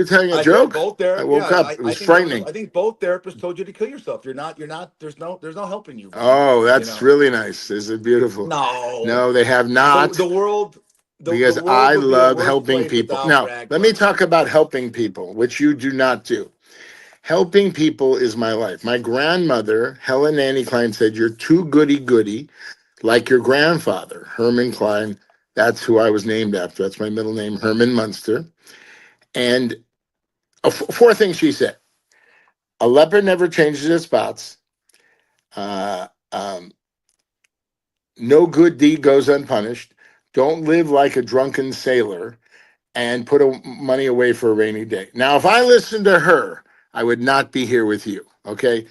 telling a
I said
joke?
both
I
there. Yeah,
woke up. It
I
was
think
frightening.
I think both therapists told you to kill yourself. You're not, there's no helping you, man.
Oh,
You
that's
know.
really nice. Is it beautiful?
No.
No, they have
The
not.
the world the
Because
world
I
would be a
love
worse
helping
place
people.
without
Now,
rag
let me
clubs.
talk about helping people, which you do not do. Helping people is my life. My grandmother, Helen Nanny Klein, said, "You're too goody goody, like your grandfather, Herman Klein." That's who I was named after. That's my middle name, Herman Munster. And four things she said: a leopard never changes its spots. Uh, um, no good deed goes unpunished. Don't live like a drunken sailor and put money away for a rainy day. Now, if I listened to her, I would not be here with you. Okay.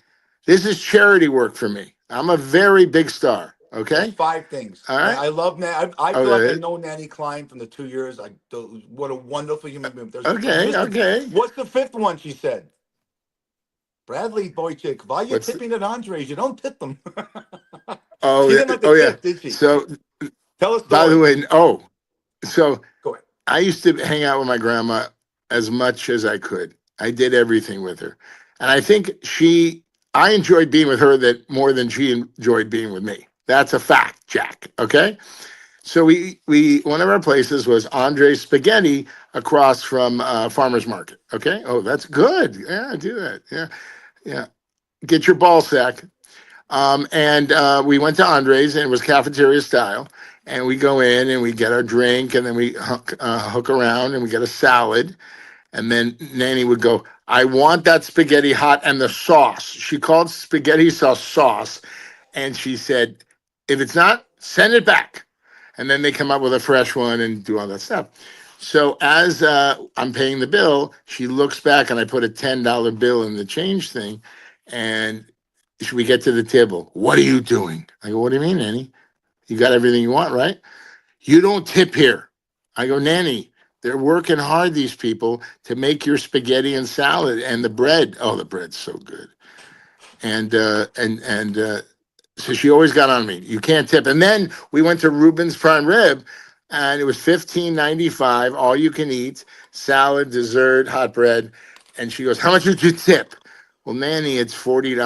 This is charity work for me. I'm a very big star.
That's
Okay.
five things.
All right.
I love I feel like I
Okay.
know Nanny Klein from the 2 years. What a wonderful human being.
Okay. Okay.
What's the fifth one? She said, Bradley Boychick, why are you
What's
tipping at Andres? You don't tip them.
oh
She
yeah.
didn't like the
Oh yeah.
tip, did she?
So
Tell a
by the
story.
way, so
Go ahead.
I used to hang out with my grandma as much as I could. I did everything with her. And I think I enjoyed being with her that more than she enjoyed being with me. That's a fact, Jack. Okay. So one of our places was Andre's Spaghetti across from Farmer's Market. Okay. Oh, that's good. Yeah, do that. Yeah. Yeah. Get your ball sack. And we went to Andre's and it was cafeteria style. And we go in and we get our drink and then we hook around and we get a salad. And then Nanny would go, I want that spaghetti hot and the sauce. She called spaghetti sauce. And she said, if it's not, send it back. And then they come up with a fresh one and do all that stuff. So as I'm paying the bill, she looks back and I put a $10 bill in the change thing. And we get to the table. What are you doing? I go, what do you mean, Nanny? You got everything you want, right? You don't tip here. I go, Nanny, they're working hard, these people, to make your spaghetti and salad and the bread. Oh, the bread's so good. And so she always got on me. You can't tip. And then we went to Reuben's Prime Rib, and it was $15.95, all you can eat, salad, dessert, hot bread. And she goes, how much did you tip? Well, Nanny, it's $40.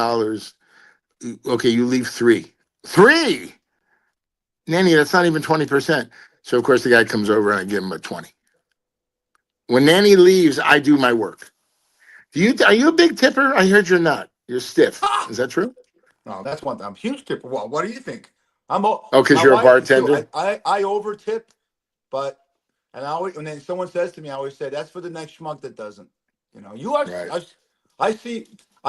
Okay, you leave three. Three? Nanny, that's not even 20%. So of course the guy comes over and I give him a 20. When Nanny leaves, I do my work. Are you a big tipper? I heard you're not. You're stiff.
Ah!
Is that true?
No, that's one thing. I'm a huge tipper. Well, what do you think?
Oh, because
My
you're a
wife is too.
bartender?
I over tip, but and I always, when then someone says to me, I always say that's for the next schmuck that doesn't. You are.
Right.
I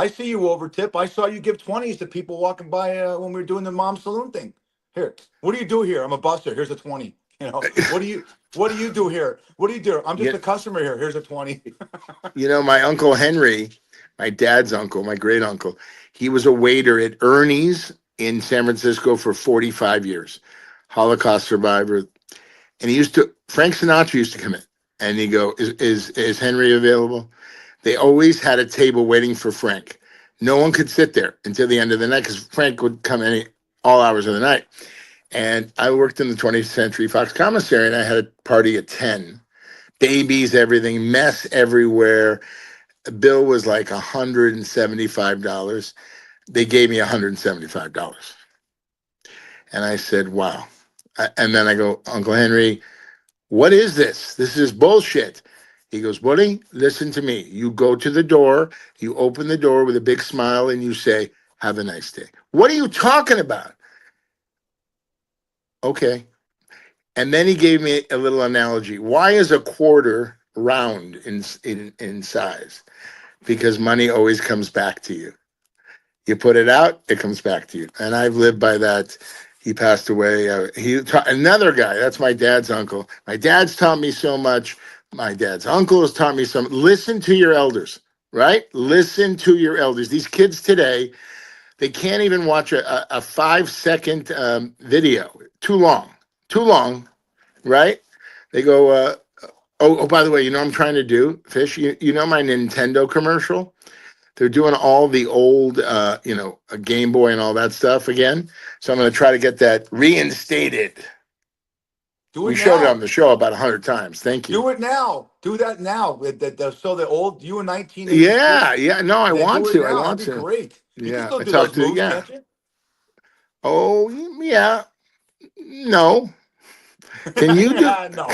see you over tip. I saw you give 20s to people walking by when we were doing the mom saloon thing. Here, what do you do here? I'm a busser. Here's a 20. What do you do here? What do you do? I'm just
Yeah.
a customer here. Here's a 20.
My Uncle Henry, my dad's uncle, my great uncle, he was a waiter at Ernie's in San Francisco for 45 years, Holocaust survivor. And Frank Sinatra used to come in and he'd go, is Henry available? They always had a table waiting for Frank. No one could sit there until the end of the night because Frank would come in all hours of the night. And I worked in the 20th Century Fox Commissary and I had a party at 10. Babies, everything, mess everywhere. The bill was like $175. They gave me $175. And I said, wow. And then I go, Uncle Henry, what is this? This is bullshit. He goes, Woody, listen to me. You go to the door, you open the door with a big smile, and you say, have a nice day. What are you talking about? Okay. And then he gave me a little analogy. Why is a quarter round in size? Because money always comes back to you. You put it out, it comes back to you. And I've lived by that. He passed away. Another guy. That's my dad's uncle. My dad's taught me so much. My dad's uncle has taught me so much. Listen to your elders, right? Listen to your elders. These kids today, they can't even watch a 5 second video. Too long, right? They go, by the way, you know what I'm trying to do, Fish? You know my Nintendo commercial? They're doing all the old, a Game Boy and all that stuff again. So I'm going to try to get that reinstated. We showed it on the show about 100 times. Thank you.
Do it now. Do that now. So the old you in 1986.
Yeah. No, I want to. I want
That'd
to.
be great. You can
Yeah,
still
I
do
talked
those
to
moves, can't you?
Oh yeah. No. Can you do?
No.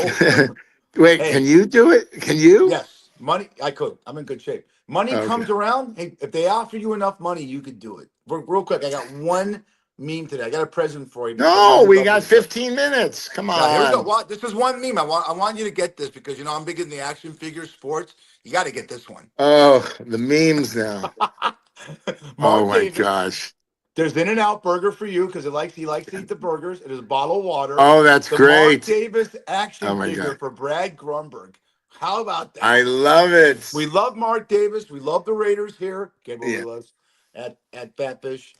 Wait,
Hey,
can you do it? Can you?
yes, money. I could. I'm in good shape. Money comes around. Hey, if they offer you enough money, you could do it. Real quick, I got one meme today. I got a present for you.
No, we got 15 minutes. Come on.
Now, here's what. This is one meme. I want you to get this because I'm big in the action figure sports. You got to get this one.
Oh, the memes now.
Mark
oh my
Davis.
gosh.
There's In-N-Out Burger for you because he likes to eat the burgers. It is a bottle of water.
Oh, that's
the
great.
Mark Davis action figure
God.
for Brad Grumberg. How about that?
I love it.
We love Mark Davis. We love the Raiders here. At Fatfish.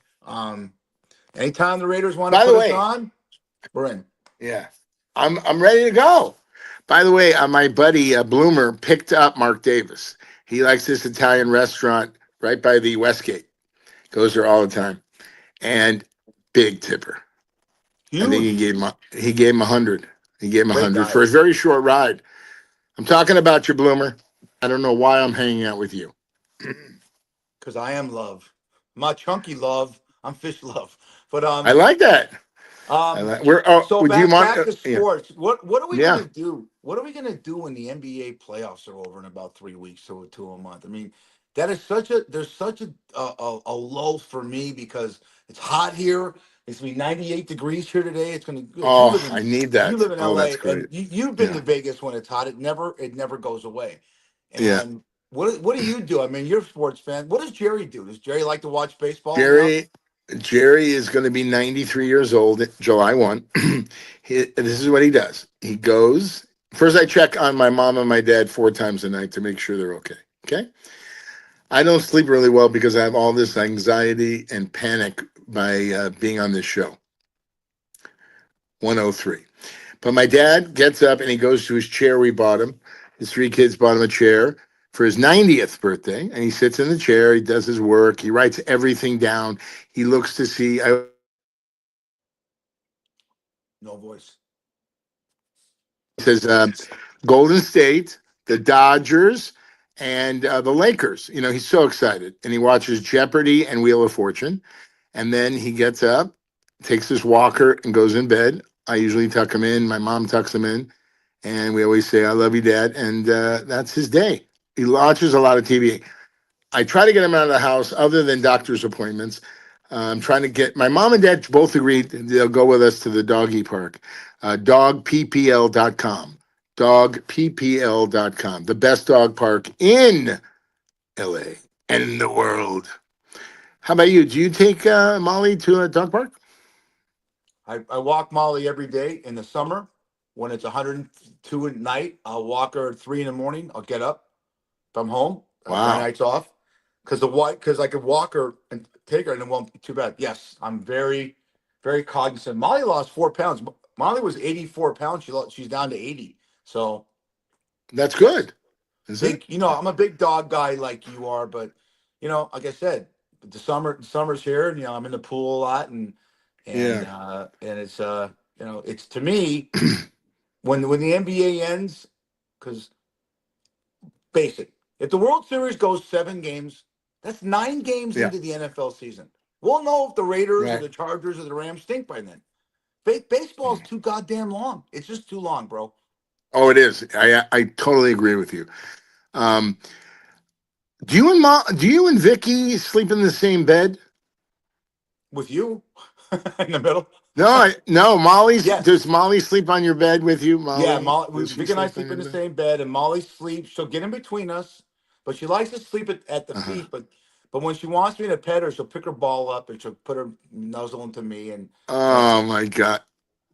Anytime the Raiders want to put us on, we're in.
Yeah, I'm ready to go. By the way, my buddy Bloomer picked up Mark Davis. He likes this Italian restaurant right by the Westgate. Goes there all the time, and big tipper. Huge. I think he gave him 100. He gave him 100 for a very short ride. I'm talking about your Bloomer. I don't know why I'm hanging out with you.
Because I am love. My chunky love. I'm fish love. But
I like that.
Back to sports. Yeah. What are we gonna do? What are we gonna do when the NBA playoffs are over in about 3 weeks to a month? I mean, that is there's such a lull for me because it's hot here. It's gonna be 98 degrees here today. It's gonna.
I need that.
You live in LA, and you've been to Vegas when it's hot. It never goes away. And what do you do? I mean, you're a sports fan. What does Jerry do? Does Jerry like to watch baseball?
Jerry is going to be 93 years old July 1. This is what he does. He goes, first I check on my mom and my dad 4 times a night to make sure they're okay. Okay. I don't sleep really well because I have all this anxiety and panic by being on this show. 103. But my dad gets up and he goes to his chair we bought him. His 3 kids bought him a chair for his 90th birthday, and he sits in the chair, he does his work, he writes everything down, he looks to see.
No voice.
He says, Golden State, the Dodgers, and the Lakers. He's so excited, and he watches Jeopardy and Wheel of Fortune, and then he gets up, takes his walker, and goes in bed. I usually tuck him in, my mom tucks him in, and we always say, I love you, Dad, and that's his day. He watches a lot of TV. I try to get him out of the house other than doctor's appointments. I'm trying to get my mom and dad both agreed they'll go with us to the doggy park. Dogppl.com. Dogppl.com. The best dog park in LA and in the world. How about you? Do you take Molly to a dog park?
I walk Molly every day in the summer. When it's 102 at night, I'll walk her at 3 in the morning. I'll get up. I'm home. My nights off because I could walk her and take her and it won't be too bad. Yes, I'm very, very cognizant. Molly lost 4 pounds. Molly was 84 pounds. She's down to 80. So
that's good.
I'm a big dog guy like you are, but like I said, the summer's here and I'm in the pool a lot and it's it's to me when the NBA ends because basic. If the World Series goes 7 games, that's 9 games into the NFL season. We'll know if the Raiders or the Chargers or the Rams stink by then. Baseball is too goddamn long. It's just too long, bro.
Oh, it is. I totally agree with you. Um, do you and Vicky sleep in the same bed?
With you in the middle.
No.
Yes.
Does Molly sleep on your bed with you?
Yeah,
Molly, does she
Vic and I
sleep on
sleep in
your
the
bed?
same bed, and Molly sleeps. She'll get in between us, but she likes to sleep at the
Uh-huh.
feet. But when she wants me to pet her, she'll pick her ball up and she'll put her nuzzle into me, and
Oh my God,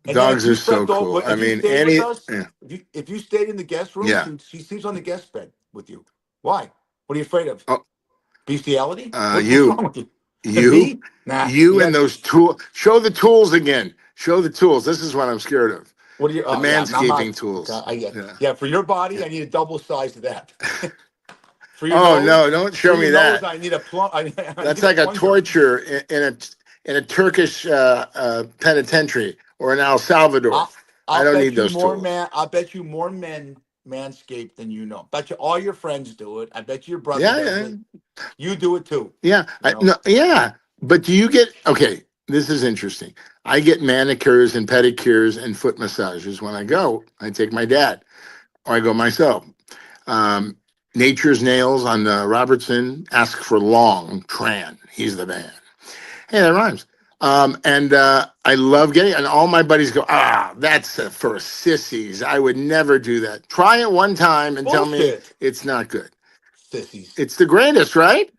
then if
dogs
you
are so
slept
cool.
over,
I
if you
mean,
stayed with us,
yeah,
if you stayed in the guest room,
yeah.
she sleeps on the guest bed with you. Why? What are you afraid of?
Oh,
Bestiality?
uh,
What's
you,
wrong with you?
you,
Me? Nah. You
you, and
got
those tool. Show the tools again. Show the tools. This is what I'm scared of.
what do you?
The
Oh yeah, not my.
manscaping
Okay,
tools.
I get.
Yeah,
Yeah, for your body,
yeah.
I need a double size of that. For your
Oh
nose,
no! Don't show me that.
I need a plum. I
That's
need a
like a
plunger.
torture in a Turkish penitentiary or in El Salvador.
I'll,
I
I'll
don't
bet
need
you
those
more
tools.
man. I bet you more men manscape than you know. Bet you all your friends do it. I bet you your brother
Yeah,
does
yeah,
it. You do it too.
yeah.
You know.
No, yeah. But do you get okay? This is interesting. I get manicures and pedicures and foot massages when I go. I take my dad, or I go myself. Um, Nature's Nails on Robertson. Ask for Long Tran. He's the man. Hey, that rhymes. And I love getting, and all my buddies go, that's for sissies. I would never do that. Try it one time and tell me
Bullshit,
it's not good.
sissies.
It's the greatest, right?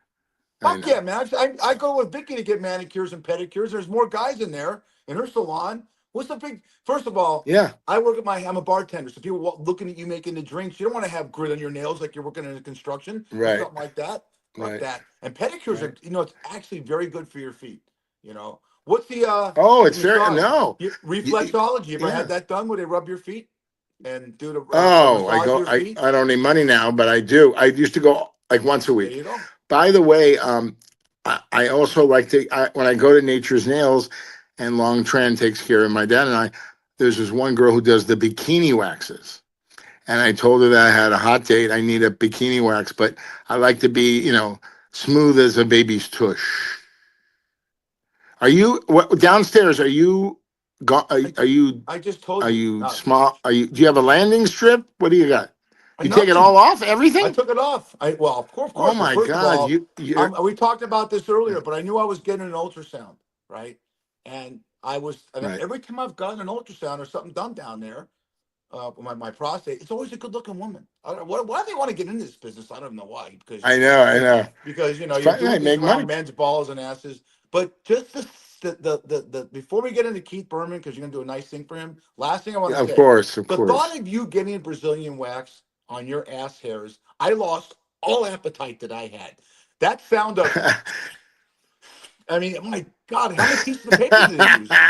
I
Fuck
know.
yeah, man. I go with Vicky to get manicures and pedicures. There's more guys in there in her salon. What's the big? First of all,
Yeah,
I work at I'm a bartender, so people looking at you making the drinks. You don't want to have grit on your nails like you're working in a construction or
right,
something like that. Fuck
right,
that. And pedicures
right.
are, it's actually very good for your feet. You know, what's
Oh,
the
it's very,
massage?
no. Y-
Reflexology. You ever had
yeah.
that done where they rub your feet and do the
Oh,
massage your feet?
I don't need money now, but I do. I used to go like once a
There
week.
you go.
By the way, I also like when I go to Nature's Nails and Long Tran takes care of my dad and I, there's this one girl who does the bikini waxes. And I told her that I had a hot date. I need a bikini wax, but I like to be, smooth as a baby's tush. Downstairs? Are you, go,
I just I just told
are
you.
you
No,
small? Do you have a landing strip? What do you got? You take it
nothing.
all off,
I
everything?
took it off. Well, of course, of
Oh
course. Well,
my
first of
God.
all,
You're,
we talked about this earlier, but I knew I was getting an ultrasound, right? And and
right.
every time I've gotten an ultrasound or something done down there, with my prostate, it's always a good looking woman. I don't, why do they want to get into this business? I don't know why.
I know, I know.
Because
It's
you're
fine. I
doing things
make
around
money.
men's balls and asses. But just the before we get into Keith Berman, because you're gonna do a nice thing for him. Last thing I want
Yeah,
to
of
say,
course, of
the thought
course.
of you getting Brazilian wax on your ass hairs, I lost all appetite that I had. That sound of, I mean, my God, how many pieces of paper do they use?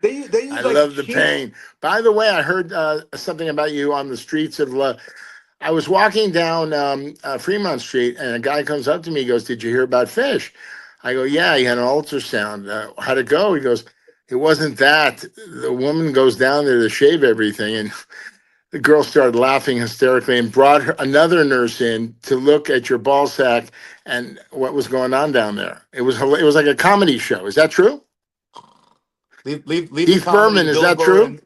They
I
use like
love the
sheets.
pain. By the way, I heard something about you on the streets of I was walking down Fremont Street, and a guy comes up to me. He goes, "Did you hear about Fish?" I go, "Yeah, he had an ultrasound. How'd it go?" He goes, "It wasn't that. The woman goes down there to shave everything, and the girl started laughing hysterically and brought another nurse in to look at your ball sack and what was going on down there. It was like a comedy show. Is that true?
Leave the
Keith
comedy
Berman,
to
is
Bill
that
Burr
true?
and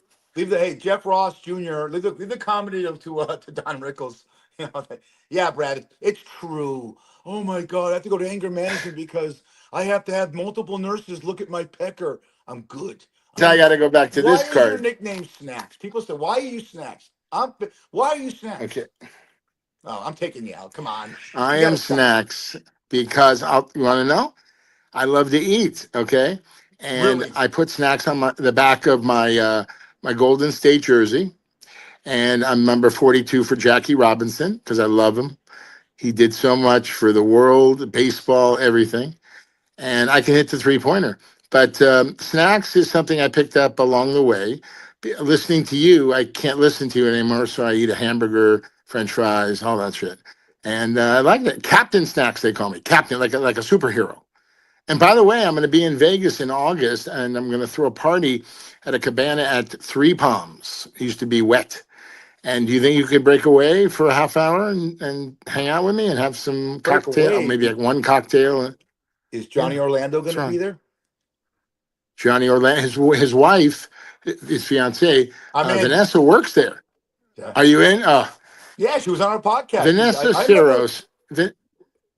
Jeff Ross Jr. Leave the comedy to Don Rickles. You know, yeah, Brad, it's true. Oh my God, I have to go to anger management because I have to have multiple nurses look at my pecker. I'm good.
Now I got to go back to
Why
this
is your
card.
nickname Snacks? People say, "Why are you Snacks?" Why are you Snacks?
Okay.
Oh, I'm taking you out. Come on,
I
you
am
gotta stop.
snacks because you want to know? I love to eat. Okay. And
Really?
I put snacks on the back of my Golden State jersey. And I'm number 42 for Jackie Robinson because I love him. He did so much for the world, baseball, everything. And I can hit the 3-pointer. But snacks is something I picked up along the way. Listening to you, I can't listen to you anymore, so I eat a hamburger, French fries, all that shit. And I like that. Captain Snacks, they call me. Captain, like a superhero. And by the way, I'm going to be in Vegas in August, and I'm going to throw a party at a cabana at Three Palms. It used to be wet. And do you think you could break away for a half hour and hang out with me and have some
Break
cocktail,
away.
maybe like one cocktail?
Is
Yeah,
Johnny Orlando going
that's
to be
right.
there?
Johnny Orlando, his wife, his fiance,
I'm in.
Vanessa works there.
Yeah.
Are you in?
Yeah, she was on our podcast.
Vanessa
I remember.
Ciros.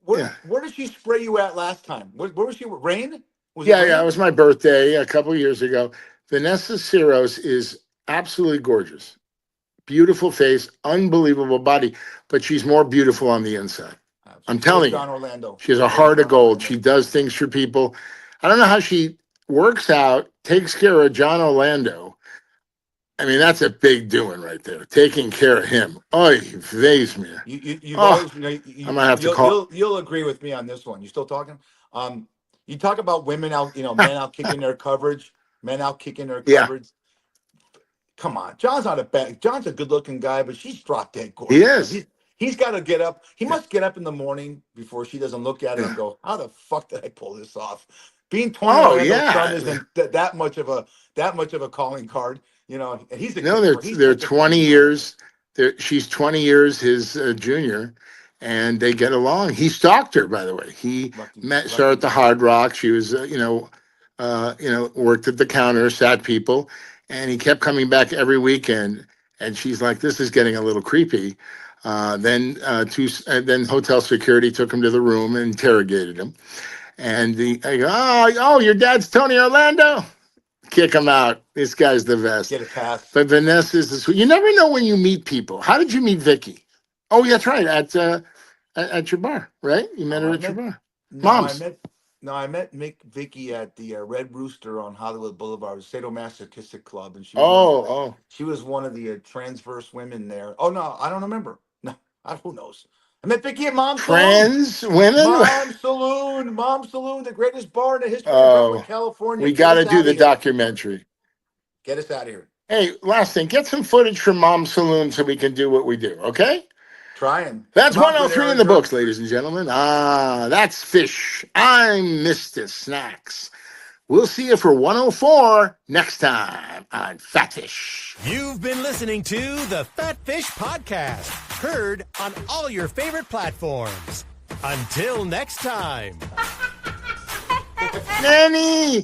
Where did she spray you at last time? Where was she? Rain? Was it
Yeah,
rain?
it was my birthday a couple years ago. Vanessa Ciros is absolutely gorgeous. Beautiful face, unbelievable body, but she's more beautiful on the inside. I'm telling you.
John Orlando.
She has a heart of gold. She does things for people. I don't know how she works out, takes care of John Orlando. I mean, that's a big doing right there. Taking care of him. Oh, he phased me.
You've always,
I might have to call.
You'll agree with me on this one. You still talking? You talk about women out, men out kicking their coverage, men out kicking their coverage. Come on, John's not a bad. John's a good-looking guy, but she's drop dead gorgeous.
He is.
He's got to get up. He must get up in the morning before she doesn't look at it and go, "How the fuck did I pull this off?" Being Tony Orlando's son isn't that much of a calling card, And he's
they're 20 years. She's 20 years his junior, and they get along. He stalked her, by the way. He met her at the Hard Rock. She was, worked at the counter, sat people, and he kept coming back every weekend. And she's like, "This is getting a little creepy." Then hotel security took him to the room and interrogated him. And I go, "Oh, your dad's Tony Orlando." Kick him out. This guy's the best.
Get a pass.
But Vanessa's this. You never know when you meet people. How did you meet Vicky? Oh, that's right. At your bar, right? You met her at your bar. Mom's.
I met Vicky at the Red Rooster on Hollywood Boulevard, sadomasochistic club, and she was one of the transverse women there. Oh no, I don't remember. No, who knows? I met Vicky at Mom's
Trans women.
Mom's Saloon, the greatest bar in the history of California.
We got to do the documentary.
Get us out of here.
Hey, last thing, get some footage from Mom's Saloon so we can do what we do. Okay.
Trying.
That's 103 in the books, ladies and gentlemen. That's Fish. I'm Mr. Snacks. We'll see you for 104 next time on Fat Fish.
You've been listening to the Fat Fish Podcast, heard on all your favorite platforms. Until next time.
Nanny!